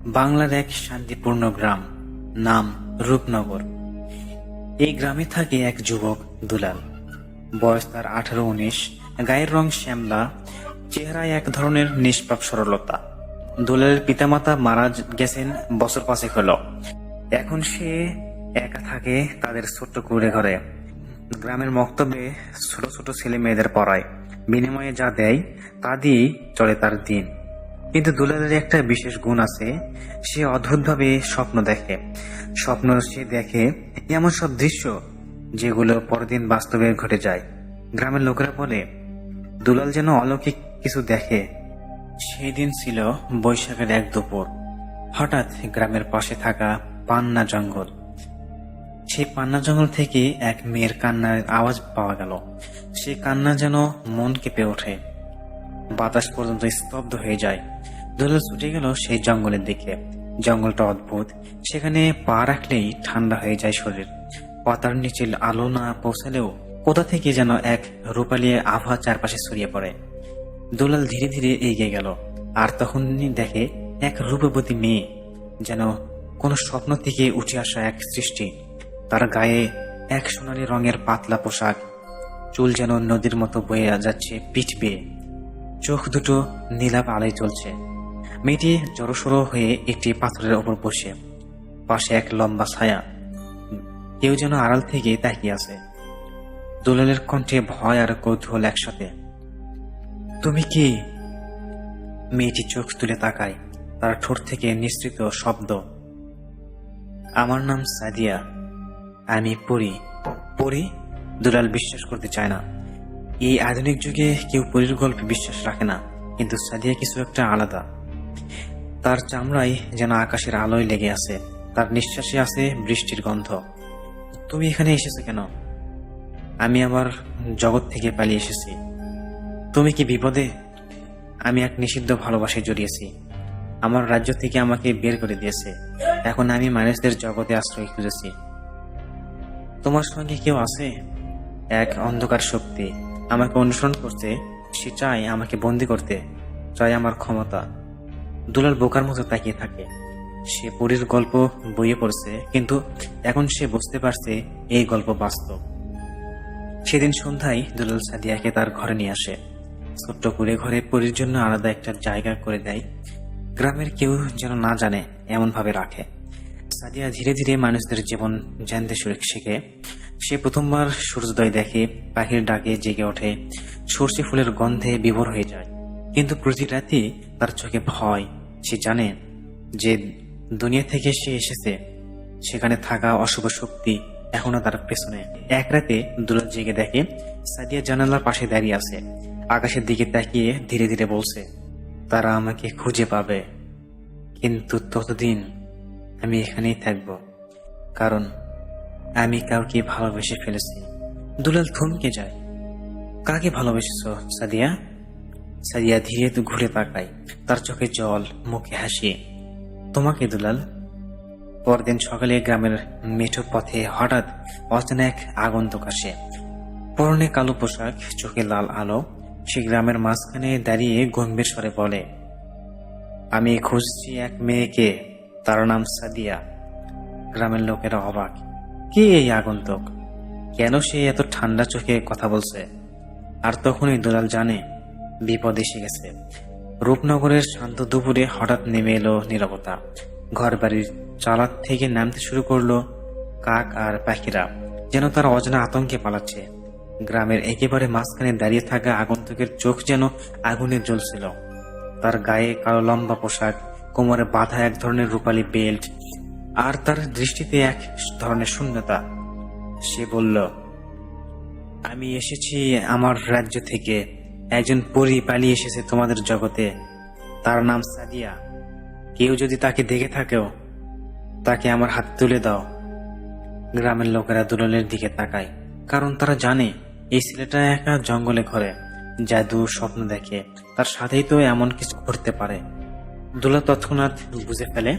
বাংলার এক শান্তিপূর্ণ গ্রাম, নাম রূপনগর। এই গ্রামে থাকে এক যুবক দুলাল। বয়স তার 18-19, গায়ের রং শ্যামলা, চেহারায় এক ধরনের নিষ্পাপ সরলতা। দুলালের পিতামাতা মারা গেছেন বছর 5 হলো। এখন সে একা থাকে তাদের ছোট্ট কুড়ে ঘরে। গ্রামের মক্তবে ছোট ছোট ছেলে মেয়েদের পড়ায়, বিনিময়ে যা দেয় তা দিয়েই চলে তার দিন। কিন্তু দুলালের একটা বিশেষ গুণ আছে, সে অদ্ভুতভাবে স্বপ্ন দেখে। সে দেখে এমন সব দৃশ্য যেগুলো পরদিন বাস্তবে ঘটে যায়। গ্রামের লোকেরা বলে দুলাল যেন অলৌকিক কিছু দেখে। সেই দিন ছিল বৈশাখের এক দুপুর। হঠাৎ গ্রামের পাশে থাকা পান্না জঙ্গল, সেই পান্না জঙ্গল থেকে এক মেয়ের কান্নার আওয়াজ পাওয়া গেল। সে কান্না যেন মন কেঁপে ওঠে, বাতাস পর্যন্ত স্তব্ধ হয়ে যায়। দুলাল ছুটে গেল সেই জঙ্গলের দিকে। জঙ্গলটা অদ্ভুত, সেখানে পা রাখলেই ঠান্ডা হয়ে যায় শরীর। পাতার নিচে আলো না পৌঁছালেও কোথা থেকে যেন এক রূপালী আভা চারপাশে ছড়িয়ে পড়ে। দুলাল ধীরে ধীরে এগিয়ে গেল, আর তখনই দেখে এক রূপবতী মেয়ে, যেন কোনো স্বপ্ন থেকে উঠে আসা এক সৃষ্টি। তার গায়ে এক সোনালী রঙের পাতলা পোশাক, চুল যেন নদীর মতো বয়ে যাচ্ছে পিঠ বেয়ে, চোখ দুটো নীলাভ আলোয় জ্বলছে। মেয়েটি জড়সড় হয়ে একটি পাথরের ওপর বসে, পাশে এক লম্বা ছায়া, কেউ যেন আড়াল থেকে তাকিয়ে আছে। দুলালের কণ্ঠে ভয় আর কৌতূহল একসাথে। তুমি কি? মেয়েটি চোখ তুলে তাকায়, তার ঠোঁট থেকে নিঃসৃত শব্দ, আমার নাম সাদিয়া, আমি পড়ি। পড়ি? দুলাল বিশ্বাস করতে চায় না। এই আধুনিক যুগে কেউ পরীর গল্পে বিশ্বাস রাখে না, কিন্তু সাদিয়া কিছু একটা আলাদা। তার চামড়ায় যেন আকাশের আলোয় লেগে আছে, তার নিঃশ্বাসে আছে বৃষ্টির গন্ধ। তুমি এখানে এসেছো কেন? আমি আমার জগৎ থেকে পালিয়ে এসেছি। তুমি কি বিপদে? আমি এক নিষিদ্ধ ভালোবাসায় জড়িয়েছি। আমার রাজ্য থেকে আমাকে বের করে দিয়েছে। এখন আমি মানুষদের জগতে আশ্রয় খুঁজেছি। তোমার সঙ্গে কেউ আছে? এক অন্ধকার শক্তি আমাকে অনুসরণ করছে। সে চায় আমাকে বন্দি করতে, চায় আমার ক্ষমতা। দুলাল বোকার মতো তাকিয়ে থাকে। সে পরীর গল্প বইয়ে পড়ছে, কিন্তু এখন সে বুঝতে পারছে এই গল্প বাস্তব। সেদিন সন্ধ্যায় দুলাল সাদিয়াকে তার ঘরে নিয়ে আসে। ছোট্ট কুড়ে ঘরে পরীর জন্য আলাদা একটা জায়গা করে দেয়। গ্রামের কেউ যেন না জানে এমন ভাবে রাখে। সাদিয়া ধীরে ধীরে মানুষদের জীবন জানতে শিখে। সে প্রথমবার সূর্যোদয় দেখে, পাখির ডাকে জেগে ওঠে, সর্ষে ফুলের গন্ধে বিভোর হয়ে যায়। কিন্তু প্রতি রাতে তার চোখে ভয়। সে জানে যে দুনিয়া থেকে সে এসেছে, সেখানে থাকা অশুভ শক্তি এখনো তার পেছনে। এক রাতে দুলাল জেগে দেখে সাদিয়া জানালার পাশে দাঁড়িয়ে আছে, আকাশের দিকে তাকিয়ে ধীরে ধীরে বলছে, তারা আমাকে খুঁজে পাবে, কিন্তু ততদিন আমি এখানেই থাকব, কারণ আমি কাউকে ভালোবেসে ফেলেছি। দুলাল থমকে যায়। কাকে ভালোবেসেছ সাদিয়া? সাদিয়া ধীরে ঘুরে তাকায়, তার চোখে জল, মুখে হাসি। তোমাকে দুলাল। পরদিন সকালে গ্রামের মেঠো পথে হঠাৎ অচেনা এক আগন্তুক আসে। পরনে কালো পোশাক, চোখে লাল আলো। সে গ্রামের মাঝখানে দাঁড়িয়ে গম্ভীর স্বরে বলে, আমি খুঁজছি এক মেয়েকে, তার নাম সাদিয়া। গ্রামের লোকেরা অবাক। কে এই আগন্তুক? কেন সে এত ঠান্ডা চোখে কথা বলছে? আর তখনই দুলাল জানে বিপদ এসে গেছে। রূপনগরের শান্ত দুপুরে হঠাৎ নেমে এলো নীরবতা। ঘর বাড়ির চালার থেকে নামতে শুরু করলো কাক আর পাখিরা, যেন তার অজানা আতঙ্কে পালাচ্ছে। গ্রামের একেবারে মাঝখানে দাঁড়িয়ে থাকা আগন্তুকের চোখ যেন আগুনে জ্বলছিল। তার গায়ে কালো লম্বা পোশাক, কোমরে বাঁধা এক ধরনের রূপালী বেল্ট, আর তার দৃষ্টিতে এক ধরনের শূন্যতা। সে বলল, আমি এসেছি আমার রাজ্য থেকে। একজন পরী পালিয়ে এসেছে তোমাদের জগতে, তার নাম সাদিয়া। কেউ যদি তাকে দেখে থাকেও, তাকে আমার হাত তুলে দাও। গ্রামের লোকেরা দুলালের দিকে তাকায়, কারণ তারা জানে এই ছেলেটা একা জঙ্গলে ঘরে জাদু স্বপ্ন দেখে, তার সাথেই তো এমন কিছু ঘটতে পারে। দুলাল তৎক্ষণাৎ বুঝে ফেলে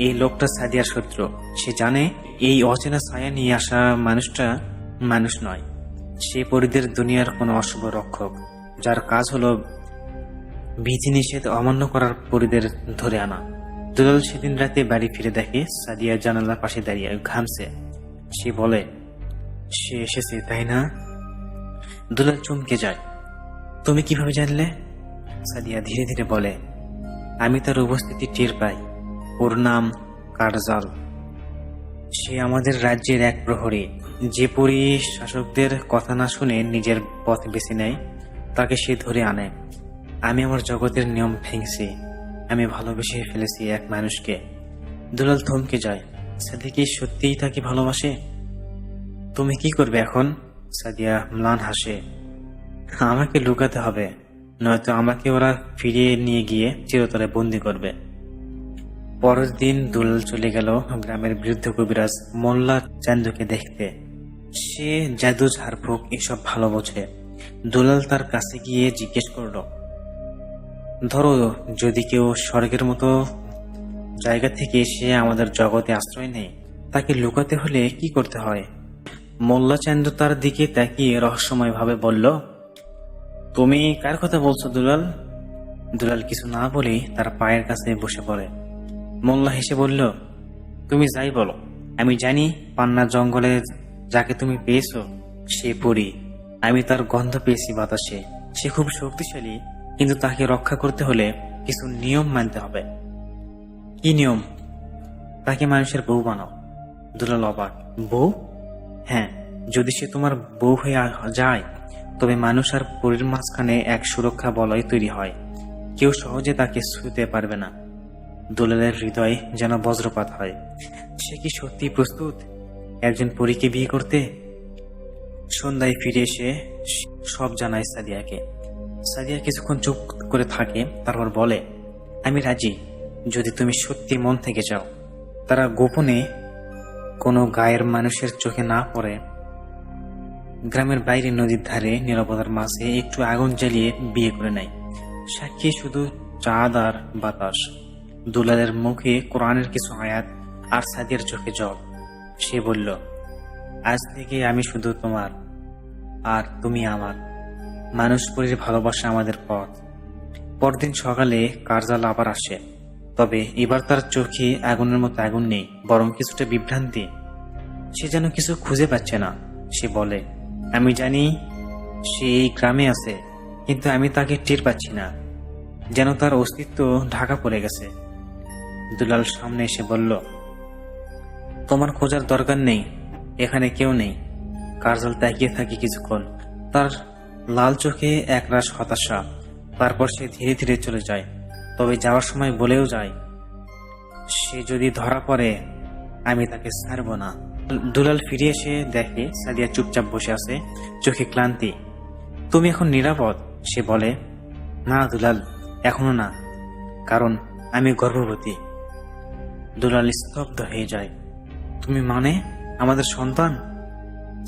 এই লোকটা সাদিয়ার শত্রু। সে জানে এই অচেনা ছায়া নিয়ে আসা মানুষটা মানুষ নয়, সে পরীদের দুনিয়ার কোনো অশুভ রক্ষক, যার কাজ হলো বিধিনিষেধ অমান্য করার পরীদের ধরে আনা। দুলাল সেদিন রাতে বাড়ি ফিরে দেখে সাদিয়া জানালার পাশে দাঁড়িয়ে ঘামছে। সে বলে, সে এসেছে তাই না? দুলাল চমকে যায়। তুমি কিভাবে জানলে? সাদিয়া ধীরে ধীরে বলে, আমি তার উপস্থিতি টের পাই। ওর নাম কারজাল। সে আমাদের রাজ্যের এক প্রহরী, যে পরী শাসকদের কথা না শুনে নিজের পথ বেছে নেয়, তাকে সে ধরে আনে। আমি আমার জগতের নিয়ম ভেঙেছি। আমি ভালোবেসে ফেলেছি এক মানুষকে। দুলাল থমকে যায়। সাদিয়া কি সত্যিই তাকে ভালোবাসে? তুমি কি করবে এখন? সাদিয়া ম্লান হাসে। আমাকে লুকাতে হবে, নয়তো আমাকে ওরা ফিরিয়ে নিয়ে গিয়ে চিরতরে বন্দি করবে। পরের দিন দুলাল চলে গেল গ্রামের বৃদ্ধ কবিরাজ মোল্লা চান্দুকে দেখতে। সে জাদু ঝাড়ফুঁক এসব ভালো বোঝে। দুলাল তার কাছে গিয়ে জিজ্ঞেস করল, ধরো যদি কেউ স্বর্গের মতো জায়গা থেকে এসে আমাদের জগতে আশ্রয় নেয়, তাকে লুকাতে হলে কি করতে হয়? মোল্লা চান্দু তার দিকে তাকিয়ে রহস্যময় ভাবে বলল, তুমি কার কথা বলছো দুলাল? দুলাল কিছু না বলে তার পায়ের কাছে বসে পড়ে। মোল্লা হেসে বলল, তুমি যাই বলো, আমি জানি পান্না জঙ্গলে যাকে তুমি পেয়েছো সে পরী। আমি তার গন্ধ পেয়েছি বাতাসে। সে খুব শক্তিশালী, কিন্তু তাকে রক্ষা করতে হলে কিছু নিয়ম মানতে হবে। কি নিয়ম? তাকে মানুষের বউ বানাও। দুলাল অবাক। বউ? হ্যাঁ, যদি সে তোমার বউ হয়ে যায়, তবে মানুষ আর পরীর মাঝখানে এক সুরক্ষা বলয় তৈরি হয়। কেউ সহজে তাকে ছুঁতে পারবে না। দুলালের হৃদয় যেন বজ্রপাত হয়। সে কি সত্যি প্রস্তুত একজন পরীকে বিয়ে করতে? সন্ধ্যায় ফিরে এসে সব জানায় সাদিয়াকে। সাদিয়া কিছুক্ষণ চুপ করে থাকে, তারপর বলে, আমি রাজি, যদি তুমি সত্যি মন থেকে চাও। তারা গোপনে কোনো গায়ের মানুষের চোখে না পড়ে গ্রামের বাইরে নদীর ধারে নীরবতার মাঝে একটু আগুন জ্বালিয়ে বিয়ে করে নেয়। সাক্ষী শুধু চাঁদ আর বাতাস। দুলালের মুখে কোরআনের কিছু আয়াত আর সাদিয়ার চোখে জল। সে বলল, আজ থেকে আমি শুধু তোমার আর তুমি আমার। মানুষ পরীর ভালোবাসা আমাদের পথ। পরদিন সকালে কারজাল আবার আসে, তবে এবার তার চোখে আগুনের মতো আগুন নেই, বরং কিছুটা বিভ্রান্তি। সে যেন কিছু খুঁজে পাচ্ছে না। সে বলে, আমি জানি সে এই গ্রামে আছে, কিন্তু আমি তাকে টের পাচ্ছি না, যেন তার অস্তিত্ব ঢাকা পড়ে গেছে। দুলাল সামনে এসে বলল, তোমার খোঁজার দরকার নেই, এখানে কেউ নেই। কারজাল তাকিয়ে থাকে কিছুক্ষণ, তার লাল চোখে একরাশ হতাশা। তারপর সে ধীরে ধীরে চলে যায়, তবে যাওয়ার সময় বলেও যায়, সে যদি ধরা পড়ে আমি তাকে ছাড়ব না। দুলাল ফিরে এসে দেখে সাদিয়া চুপচাপ বসে আছে, চোখে ক্লান্তি। তুমি এখন নিরাপদ? সে বলে, না দুলাল, এখনো না, কারণ আমি গর্ভবতী। দুলাল স্তব্ধ হয়ে যায়। তুমি মানে আমাদের সন্তান?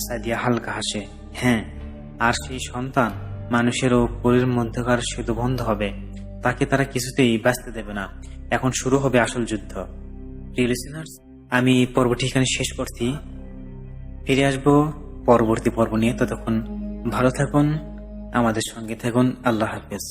সাদিয়া হালকা হাসে। হ্যাঁ, আর সেই সন্তান মানুষের ও পরীর মধ্যকার সেতু বন্ধ হবে। তাকে তারা কিছুতেই বাঁচতে দেবে না। এখন শুরু হবে আসল যুদ্ধ। প্রিয় লিসেনার্স, আমি পর্বটি এখানে শেষ করছি। ফিরে আসবো পরবর্তী পর্ব নিয়ে। ততক্ষণ ভালো থাকুন, আমাদের সঙ্গে থাকুন। আল্লাহ হাফেজ।